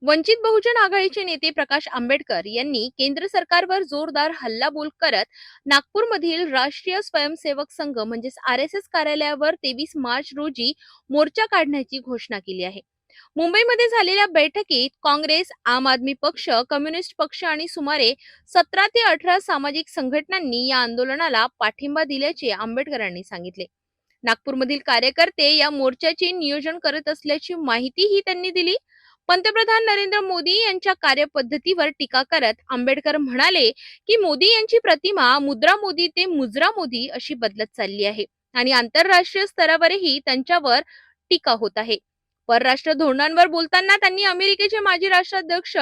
वंचित बहुजन आघाडीचे नेते प्रकाश आंबेडकर यांनी केंद्र सरकारवर जोरदार हल्लाबोल करत नागपूरमधील राष्ट्रीय स्वयंसेवक संघ म्हणजेच RSS कार्यालयावर 23 मार्च रोजी मोर्चा काढण्याची घोषणा केली आहे. मुंबईमध्ये झालेल्या बैठकीत काँग्रेस, आम आदमी पक्ष, कम्युनिस्ट पक्ष आणि सुमारे 17 ते 18 सामाजिक संघटनांनी या आंदोलनाला पाठिंबा दिल्याचे आंबेडकरांनी सांगितले. नागपूरमधील कार्यकर्ते या मोर्चाचे नियोजन करत असल्याची माहितीही त्यांनी दिली. पंतप्रधान नरेंद्र मोदी यांच्या कार्यपद्धतीवर टीका करत आंबेडकर म्हणाले की मोदी यांची प्रतिमा मुद्रा मोदी ते मुजरा मोदी अशी बदलत चालली आहे आणि आंतरराष्ट्रीय स्तरावरही त्यांच्यावर टीका होत आहे. परराष्ट्र धोरणांवर बोलताना त्यांनी अमेरिकेचे माजी राष्ट्राध्यक्ष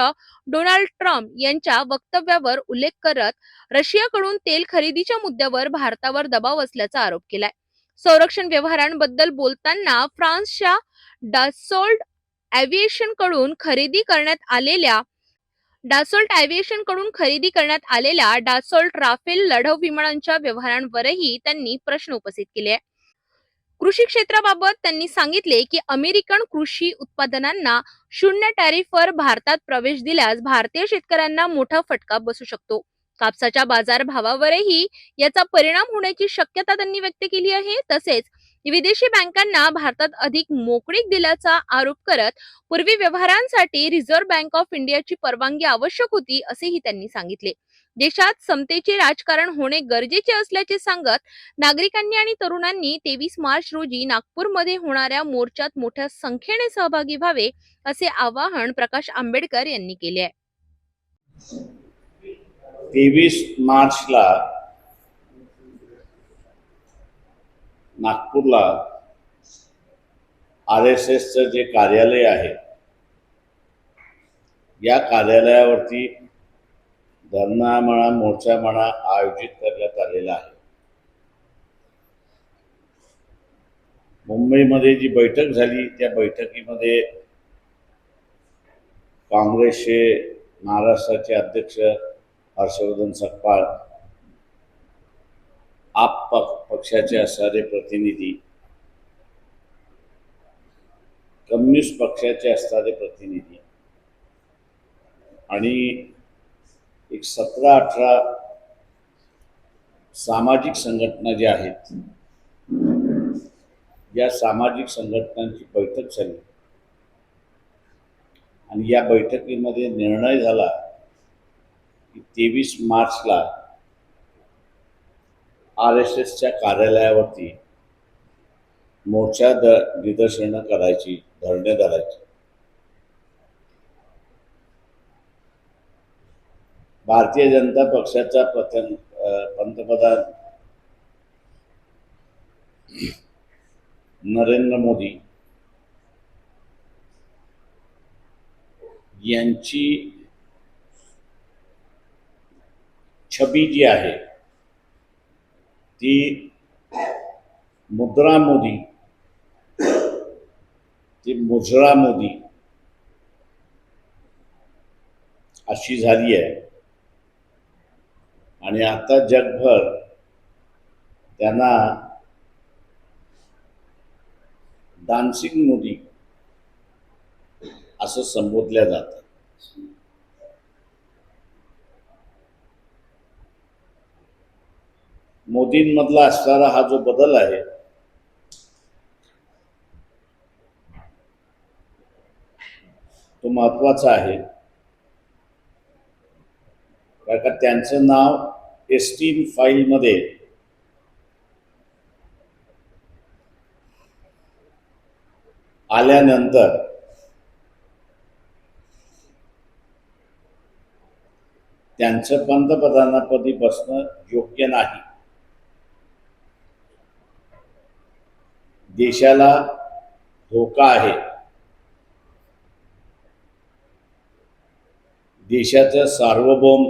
डोनाल्ड ट्रम्प यांच्या वक्तव्यावर उल्लेख करत रशियाकडून तेल खरेदीच्या मुद्द्यावर भारतावर दबाव असल्याचा आरोप केलाय. संरक्षण व्यवहारांबद्दल बोलताना फ्रान्सच्या डासॉल्ट एव्हिएशन कडून खरेदी करण्यात आलेल्या डासॉल्ट राफेल लढाऊ विमानांच्या व्यवहारांवरही त्यांनी प्रश्न उपस्थित केले आहे. कृषी क्षेत्राबाबत त्यांनी सांगितले की अमेरिकन कृषी उत्पादनांना 0 टॅरिफवर भारतात प्रवेश दिल्यास भारतीय शेतकऱ्यांना मोठा फटका बसू शकतो. कापसाच्या बाजारभावावरही याचा परिणाम होण्याची शक्यता त्यांनी व्यक्त केली आहे. तसेच विदेशी बँकांना भारतात अधिक मोकळीक दिल्याचा आरोप करत पूर्वी व्यवहारांसाठी रिझर्व्ह बँक ऑफ इंडियाची परवानगी आवश्यक होती असेही त्यांनी सांगितले. देशात समतेचे राजकारण होणे गरजेचे असल्याचे सांगत नागरिकांनी आणि तरुणांनी 23 मार्च रोजी नागपूरमध्ये होणाऱ्या मोर्चात मोठ्या संख्येने सहभागी व्हावे असे आवाहन प्रकाश आंबेडकर यांनी केले आहे. 23 मार्चला नागपूरला RSSचं जे कार्यालय आहे या कार्यालयावरती धरणा म्हणा मोर्चा म्हणा आयोजित करण्यात आलेला आहे. मुंबईमध्ये जी बैठक झाली त्या बैठकीमध्ये काँग्रेसचे महाराष्ट्राचे अध्यक्ष हर्षवर्धन सकपाळ, आप पक्षाचे असणारे प्रतिनिधी, कम्युनिस्ट पक्षाचे असणारे प्रतिनिधी आणि एक 17-18 सामाजिक संघटना ज्या आहेत या सामाजिक संघटनांची बैठक झाली आणि या बैठकीमध्ये निर्णय झाला की 23 मार्चला RSSच्या कार्यालयावरती मोर्चा निदर्शनं करायची, धरणे धरायची. भारतीय जनता पक्षाचा पंतप्रधान नरेंद्र मोदी यांची छबी जी आहे ती मुद्रा मोदी ती मुजरा मोदी अशी झाली आहे आणि आता जगभर त्यांना डान्सिंग मोदी असं संबोधल्या जातं. मोदींमधला असणारा हा जो बदल आहे तो महत्वाचा आहे, कारण का त्यांचं नाव एस्टीन फाईलमध्ये आल्यानंतर त्यांचं पंतप्रधानापदी बसणं योग्य नाही. देशाला धोका आहे. देशाचं सार्वभौम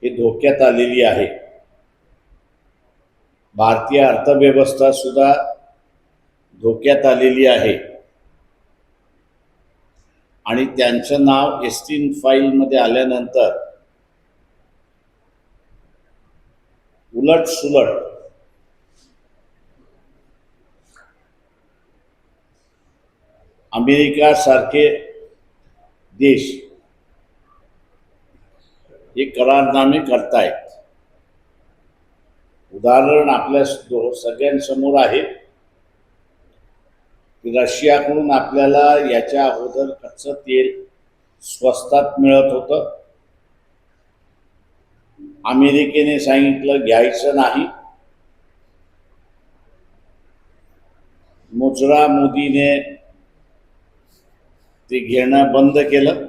हे धोक्यात आलेली आहे. भारतीय अर्थव्यवस्था सुद्धा धोक्यात आलेली आहे आणि त्यांचं नाव एस्टीन फाईलमध्ये आल्यानंतर उलट सुलट अमेरिका सारखे देश हे करारनामे करतायत. उदाहरण आपल्या सगळ्यांसमोर आहे की रशियाकडून आपल्याला याच्या अगोदर कच्चं तेल स्वस्तात मिळत होतं. अमेरिकेने सांगितलं घ्यायचं नाही. मुजरा मोदीने ते घेणं बंद केलं.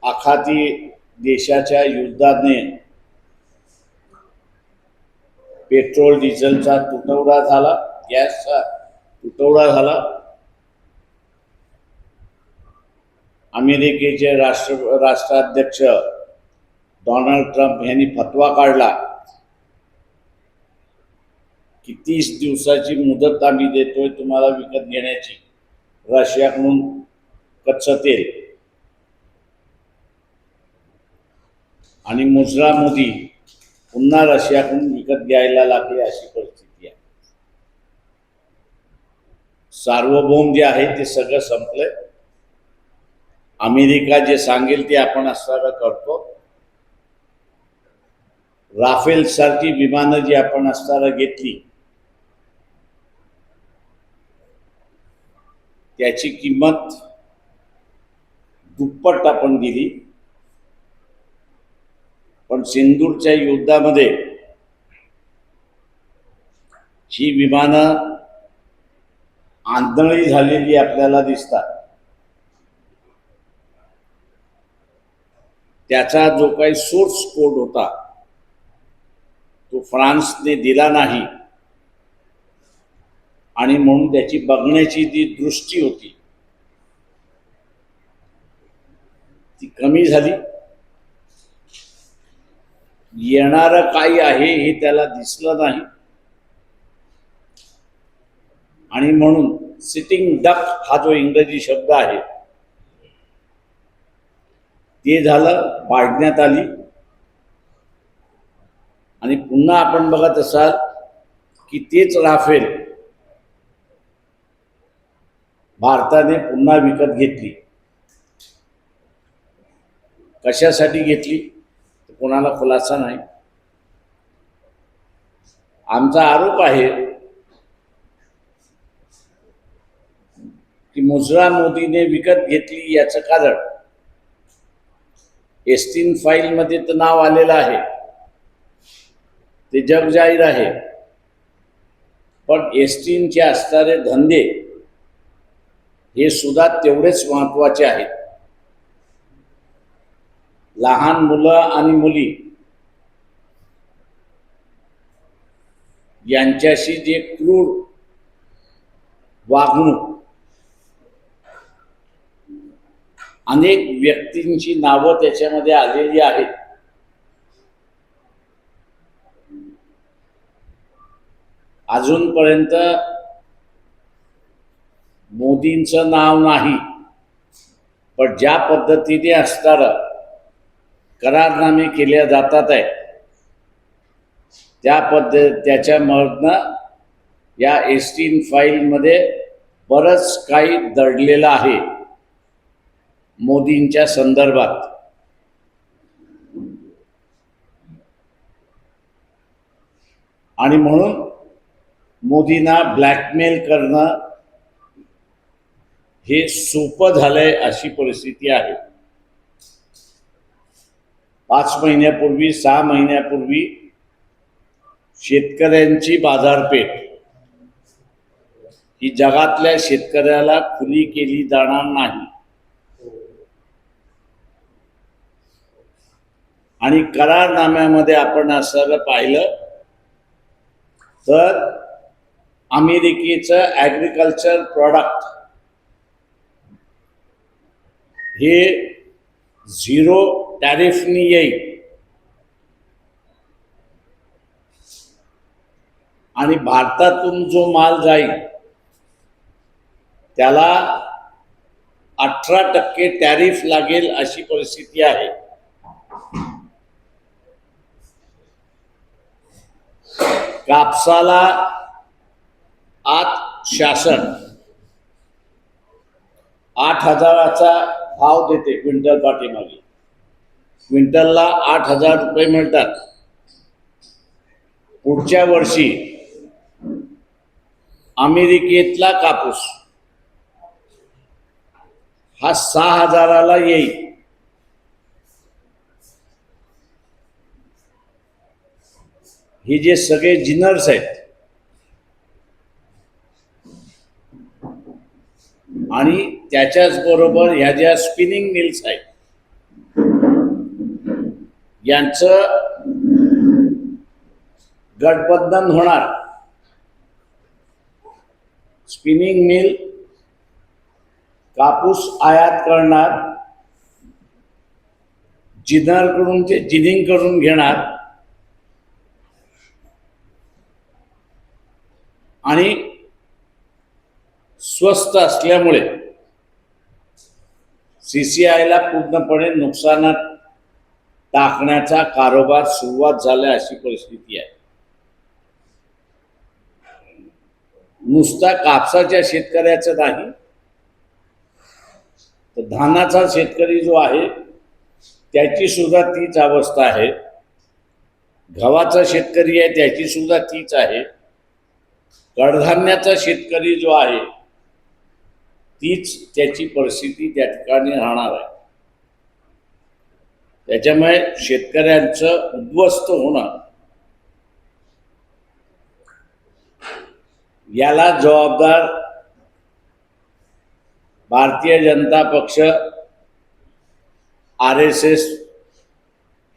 आखाती देशाच्या युद्धाने पेट्रोल डिझेलचा तुटवडा झाला, गॅसचा तुटवडा झाला. अमेरिकेचे राष्ट्राध्यक्ष डोनाल्ड ट्रम्प यांनी फतवा काढला की 30 दिवसाची मुदत आम्ही देतोय तुम्हाला विकत घेण्याची रशियाकडून कच्चं तेल. आणि मुजरा मोदी पुन्हा रशियाकडून विकत घ्यायला लागले अशी परिस्थिती आहे. सार्वभौम जे आहे ते सगळं संपलंय. अमेरिका जे सांगेल ते आपण असं करतो. राफेल सारखी विमानं जी आपण असताना घेतली त्याची किंमत दुप्पट आपण दिली. पण सिंदूरच्या युद्धामध्ये ही विमानं आंधळी झालेली आपल्याला दिसतात. त्याचा जो काही सोर्स कोड होता तो फ्रान्सने दिला नाही आणि म्हणून त्याची बघण्याची जी दृष्टी होती ती कमी झाली. येणारं काय आहे हे त्याला दिसलं नाही आणि म्हणून सिटिंग डक हा जो इंग्रजी शब्द आहे ते झालं, पाडण्यात आली. आणि पुन्हा आपण बघत असाल की तेच राफेल भारताने पुन्हा विकत घेतली. कशासाठी घेतली कोणाला खुलासा नाही. आमचा आरोप आहे की मुजरा मोदीने विकत घेतली याचं कारण एस्टीन फाईल मध्ये तर नाव आलेलं आहे, ते जग जाहीर आहे. पण एस्टीनचे असणारे धंदे हे सुद्धा तेवढेच महत्वाचे आहेत. लहान मुलं आणि मुली यांच्याशी जे क्रूर वागणूक, अनेक व्यक्तींची नावं त्याच्यामध्ये आलेली आहेत. अजूनपर्यंत मोदींचं नाव नाही, पण ज्या पद्धतीने असणारं करारनामे केले जातात आहे त्याच्यामधनं या एस्टीन फाईलमध्ये बरंच काही दडलेलं आहे मोदींच्या संदर्भात. आणि म्हणून मोदींना ब्लॅकमेल करणं हे सोपं झालंय अशी परिस्थिती आहे. 5 महिन्यापूर्वी 6 महिन्यापूर्वी शेतकऱ्यांची बाजारपेठ ही जगातल्या शेतकऱ्याला खुली केली जाणार नाही. आणि करारनाम्यामध्ये आपण असं पाहिलं तर अमेरिकेचं ॲग्रिकल्चर प्रॉडक्ट हे 0 टॅरिफनी येईल आणि भारतातून जो माल जाईल त्याला 18% टॅरिफ लागेल अशी परिस्थिती आहे. कापसाला आत शासन 8,000चा भाव देते क्विंटल पाठीमागे. क्विंटलला 8,000 रुपये मिळतात. पुढच्या वर्षी अमेरिकेतला कापूस हा 6,000ला येईल. हे जे सगळे जिनर्स आहेत आणि त्याच्याच बरोबर ह्या ज्या स्पिनिंग मिल्स आहेत यांचं गठबंधन होणार. स्पिनिंग मिल कापूस आयात करणार, जिनरकडून ते जिनिंग करून घेणार आणि स्वस्त असल्यामुळे CCIला पूर्णपणे नुकसानात टाकण्याचा कारभार सुरुवात झाला अशी परिस्थिती आहे. नुसता कापसाच्या शेतकऱ्याचं नाही तर धानाचा शेतकरी जो आहे त्याची सुद्धा तीच अवस्था आहे. गव्हाचा शेतकरी आहे त्याची सुद्धा तीच आहे. कडधान्याचा शेतकरी जो आहे तीच त्याची परिस्थिती त्या ठिकाणी राहणार आहे. त्याच्यामुळे शेतकऱ्यांचं उद्ध्वस्त होणं याला जबाबदार भारतीय जनता पक्ष, RSS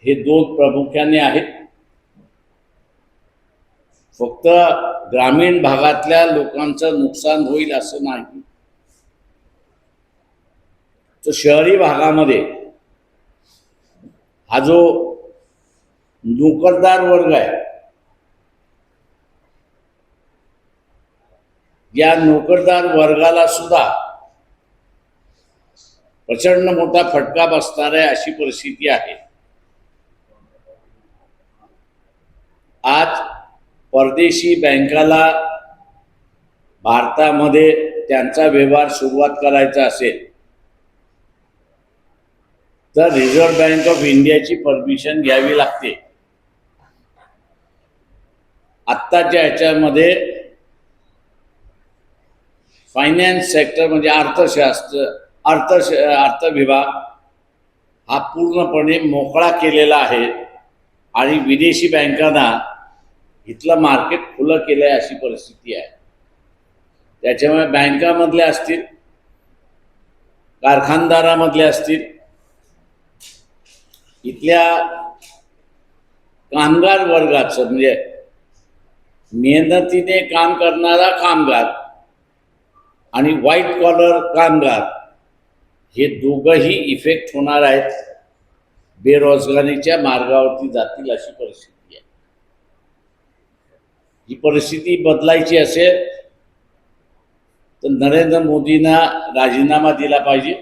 हे दोन प्रामुख्याने आहेत. फक्त ग्रामीण भागातल्या लोकांचं नुकसान होईल असं नाही, तर शहरी भागामध्ये हा जो नोकरदार वर्ग आहे या नोकरदार वर्गाला सुद्धा प्रचंड मोठा फटका बसणार आहे अशी परिस्थिती आहे. आज परदेशी बँकाला भारतामध्ये त्यांचा व्यवहार सुरुवात करायचा असेल तर रिझर्व्ह बँक ऑफ इंडियाची परमिशन घ्यावी लागते. आत्ताच्या ह्याच्यामध्ये फायनान्स सेक्टर म्हणजे अर्थ विभाग हा पूर्णपणे मोकळा केलेला आहे आणि विदेशी बँकांना इथलं मार्केट खुलं केलं आहे अशी परिस्थिती आहे. त्याच्यामुळे बँकामधले असतील, कारखानदारामधले असतील, इथल्या कामगार वर्गाचं म्हणजे मेहनतीने काम करणारा कामगार आणि व्हाईट कॉलर कामगार हे दोघंही इफेक्ट होणार आहेत. बेरोजगारीच्या मार्गावरती जातील अशी परिस्थिती आहे. ही परिस्थिती बदलायची असेल तर नरेंद्र मोदींना राजीनामा दिला पाहिजे.